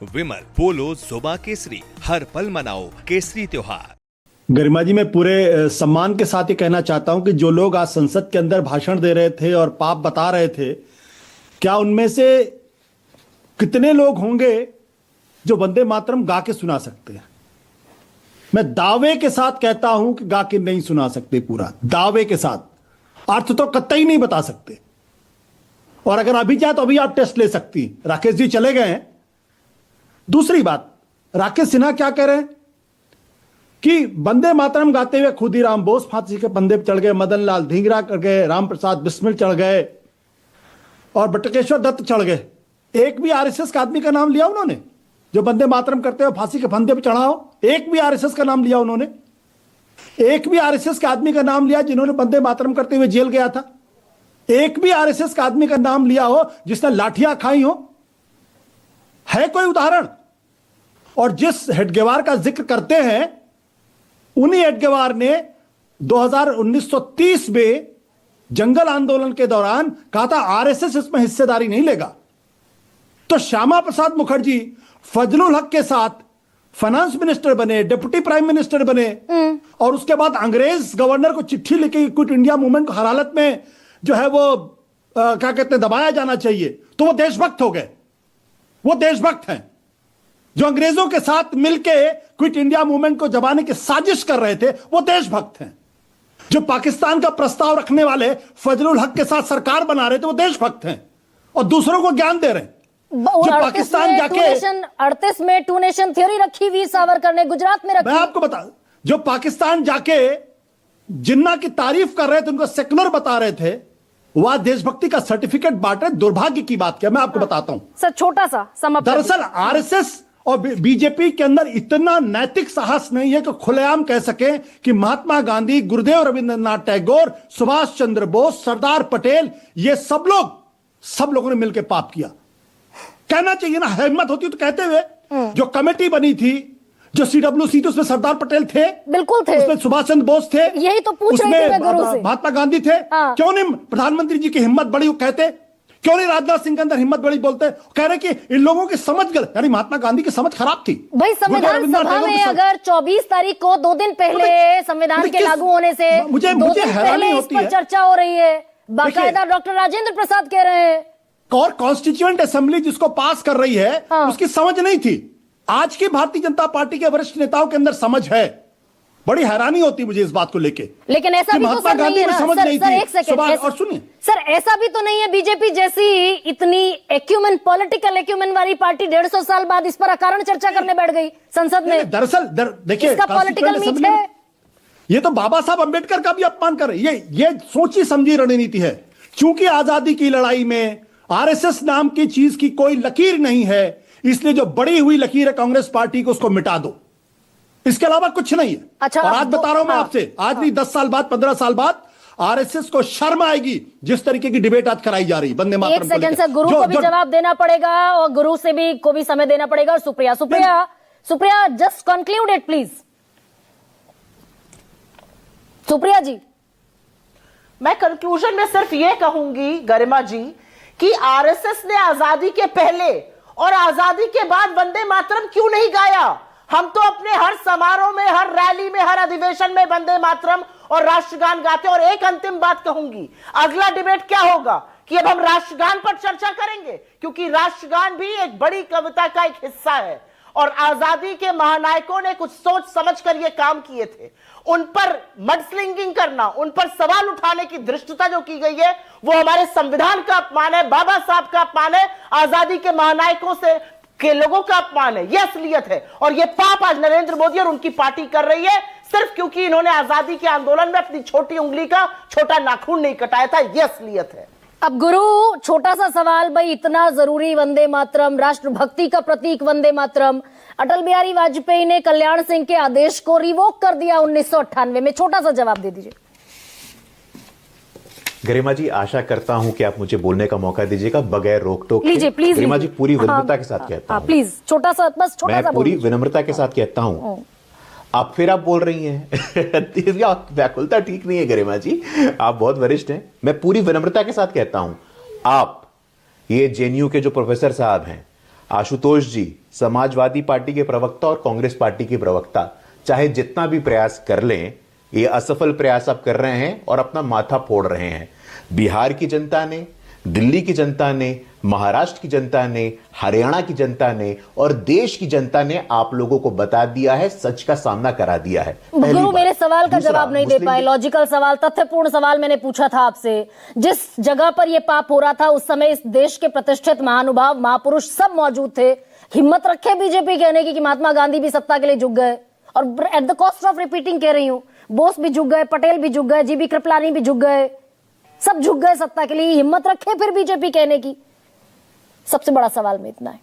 विमल बोलो जुबा केसरी, हर पल मनाओ केसरी त्योहार। गरिमा जी, मैं पूरे सम्मान के साथ ये कहना चाहता हूं कि जो लोग आज संसद के अंदर भाषण दे रहे थे और पाप बता रहे थे, क्या उनमें से कितने लोग होंगे जो वंदे मातरम गा के सुना सकते हैं? मैं दावे के साथ कहता हूं कि गा के नहीं सुना सकते, पूरा दावे के साथ, अर्थ तो कतई नहीं बता सकते। और अगर अभी चाहे तो अभी आप टेस्ट ले सकती। राकेश जी चले गए हैं। दूसरी बात, राकेश सिन्हा क्या कह रहे हैं कि वंदे मातरम गाते हुए खुदीराम बोस फांसी के फंदे पर चढ़ गए, मदन लाल धिंगरा कर गए, राम प्रसाद बिस्मिल चढ़ गए और बटुकेश्वर दत्त चढ़ गए। एक भी आरएसएस का आदमी का नाम लिया उन्होंने जो वंदे मातरम करते हुए फांसी के फंदे पर चढ़ा हो? एक भी आरएसएस का नाम लिया उन्होंने? एक भी आरएसएस के आदमी का नाम लिया जिन्होंने वंदे मातरम करते हुए जेल गया था? एक भी आरएसएस का आदमी का नाम लिया हो जिसने लाठियां खाई हो? है कोई उदाहरण? और जिस हेडगेवार का जिक्र करते हैं, उन्हीं हेडगेवार ने 1930 में जंगल आंदोलन के दौरान कहा था आरएसएस इसमें हिस्सेदारी नहीं लेगा। तो श्यामा प्रसाद मुखर्जी फजलुल हक के साथ फाइनेंस मिनिस्टर बने, डिप्टी प्राइम मिनिस्टर बने और उसके बाद अंग्रेज गवर्नर को चिट्ठी लिखी क्विट इंडिया मूवमेंट को हर हालत में जो है वो क्या कहते हैं दबाया जाना चाहिए, तो वो देशभक्त हो गए। वो देशभक्त हैं जो अंग्रेजों के साथ मिलके क्विट इंडिया मूवमेंट को दबाने की साजिश कर रहे थे। वो देशभक्त हैं। जो पाकिस्तान का प्रस्ताव रखने वाले फजलुल हक के साथ सरकार बना रहे थे, वो देशभक्त हैं और दूसरों को ज्ञान दे रहे हैं। जो पाकिस्तान जाके 38 में टू नेशन थ्योरी रखी वीर सावरकर ने गुजरात में रखी। मैं आपको बता, जो पाकिस्तान जाके जिन्ना की तारीफ कर रहे थे, उनको सेकुलर बता रहे थे, वह देशभक्ति का सर्टिफिकेट बांट रहे। दुर्भाग्य की बात क्या, मैं आपको बताता हूं सर, छोटा सा समाप्त। दरअसल आरएसएस और बीजेपी के अंदर इतना नैतिक साहस नहीं है कि खुलेआम कह सके कि महात्मा गांधी, गुरुदेव रविंद्रनाथ टैगोर, सुभाष चंद्र बोस, सरदार पटेल, ये सब लोगों ने मिलकर पाप किया। कहना चाहिए ना, हिम्मत होती तो कहते हुए। जो कमेटी बनी थी, जो सीडब्ल्यूसी थी, उसमें सरदार पटेल थे, बिल्कुल थे, उसमें सुभाष चंद्र बोस थे, यही तो पूछ रही थी मैं गुरु से। महात्मा गांधी थे। क्यों नहीं प्रधानमंत्री जी की हिम्मत बड़ी कहते? क्यों नहीं राजनाथ सिंह के अंदर हिम्मत बड़ी बोलते? कह रहे कि इन लोगों की समझ गलत, यानी महात्मा गांधी की समझ खराब थी। भाई संविधान सभा में अगर 24 तारीख को 2 दिन पहले संविधान के लागू होने से मुझे 2 दिन पहले इस पर चर्चा हो रही है, बाकायदा डॉक्टर राजेंद्र प्रसाद कह रहे हैं, और कॉन्स्टिट्यूएंट असेंबली जिसको पास कर रही है उसकी समझ नहीं थी। आज की भारतीय जनता पार्टी के वरिष्ठ नेताओं के अंदर समझ है। बड़ी हैरानी होती मुझे इस बात को लेके। लेकिन ऐसा भी तो सर नहीं है ना सर, एक सेकंड और सुनिए सर, ऐसा भी तो नहीं है बीजेपी जैसी इतनी एक्यूमेन, पॉलिटिकल एक्यूमेन वाली पार्टी 150 साल बाद इस पर अकारण चर्चा करने बैठ गई संसद में। दरअसल देखिए, इसका पॉलिटिकल मीट है। ये तो बाबा साहब अंबेडकर का भी अपमान कर रहे। ये सोची समझी रणनीति है। क्योंकि आजादी की लड़ाई में आरएसएस नाम की चीज की कोई लकीर नहीं है, इसलिए जो बड़ी हुई लकीर है कांग्रेस पार्टी को, उसको मिटा दो। इसके अलावा कुछ नहीं है। अच्छा, और आज बता रहा हूं मैं आपसे, आज नहीं 10 साल बाद, 15 साल बाद आरएसएस को शर्म आएगी जिस तरीके की डिबेट आज कराई जा रही वंदे मातरम को। एक सेकंड सर, गुरु को भी जवाब देना पड़ेगा और गुरु से भी को भी समय देना पड़ेगा। और Supriya just conclude it please. Supriya ji, मैं कंक्लूजन में सिर्फ यह कहूंगी गरिमा जी कि आरएसएस ने आजादी के पहले और आजादी के बाद वंदे मातरम क्यों नहीं गाया? हम तो अपने हर समारोह में, हर रैली में, हर अधिवेशन में वंदे मातरम और राष्ट्रगान गाते। और एक अंतिम बात कहूंगी, अगला डिबेट क्या होगा कि अब हम राष्ट्रगान पर चर्चा करेंगे, क्योंकि राष्ट्रगान भी एक बड़ी कविता का एक हिस्सा है और आजादी के महानायकों ने कुछ सोच समझ कर ये काम किए थे। उन पर मडस्लिंगिंग करना, उन पर सवाल उठाने की धृष्टता जो की गई है, वो हमारे संविधान का अपमान है, बाबा साहब का अपमान है, आजादी के महानायकों से के लोगों का अपमान है। यह असलियत है और यह पाप आज नरेंद्र मोदी और उनकी पार्टी कर रही है, सिर्फ क्योंकि इन्होंने आजादी के आंदोलन में अपनी छोटी उंगली का छोटा नाखून नहीं कटाया था। यह असलियत है। अब गुरु, छोटा सा सवाल, भाई इतना जरूरी वंदे मातरम, राष्ट्रभक्ति का प्रतीक वंदे मातरम, अटल बिहारी वाजपेयी ने कल्याण सिंह के आदेश को रिवोक कर दिया 1998 में, छोटा सा जवाब दे दीजिए। गरिमा जी, आशा करता हूं कि आप मुझे बोलने का मौका दीजिएगा बगैर रोक टोक के। लीजिए प्लीज। गरिमा जी, पूरी विनम्रता के साथ कहता हूं, प्लीज छोटा सा, बस छोटा सा। मैं पूरी विनम्रता के साथ कहता हूं, आप बोल रही हैं व्याकुलता ठीक नहीं है गरिमा जी, आप बहुत वरिष्ठ हैं। मैं पूरी विनम्रता के साथ कहता हूं, आप ये जेएनयू के जो प्रोफेसर साहब हैं, आशुतोष जी, समाजवादी पार्टी के प्रवक्ता और कांग्रेस पार्टी के प्रवक्ता चाहे जितना भी प्रयास कर लें, ये असफल प्रयास आप कर रहे हैं और अपना माथा फोड़ रहे हैं। बिहार की जनता ने, दिल्ली की जनता ने, महाराष्ट्र की जनता ने, हरियाणा की जनता ने और देश की जनता ने आप लोगों को बता दिया है, सच का सामना करा दिया है। गुरु मेरे सवाल का जवाब नहीं दे पाए। लॉजिकल सवाल, तथ्यपूर्ण सवाल मैंने पूछा था आपसे। जिस जगह पर यह पाप हो रहा था उस समय इस देश के प्रतिष्ठित महानुभाव, महापुरुष सब मौजूद थे। हिम्मत रखे बीजेपी कहने की कि महात्मा गांधी भी सत्ता के लिए झुक गए, और at the cost of repeating कह रही हूं, बोस भी झुक गए, पटेल भी झुक गए, जीबी कृपलानी भी झुक गए, सब झुक गए सत्ता के लिए। हिम्मत रखे फिर बीजेपी कहने की। सबसे बड़ा सवाल में इतना है।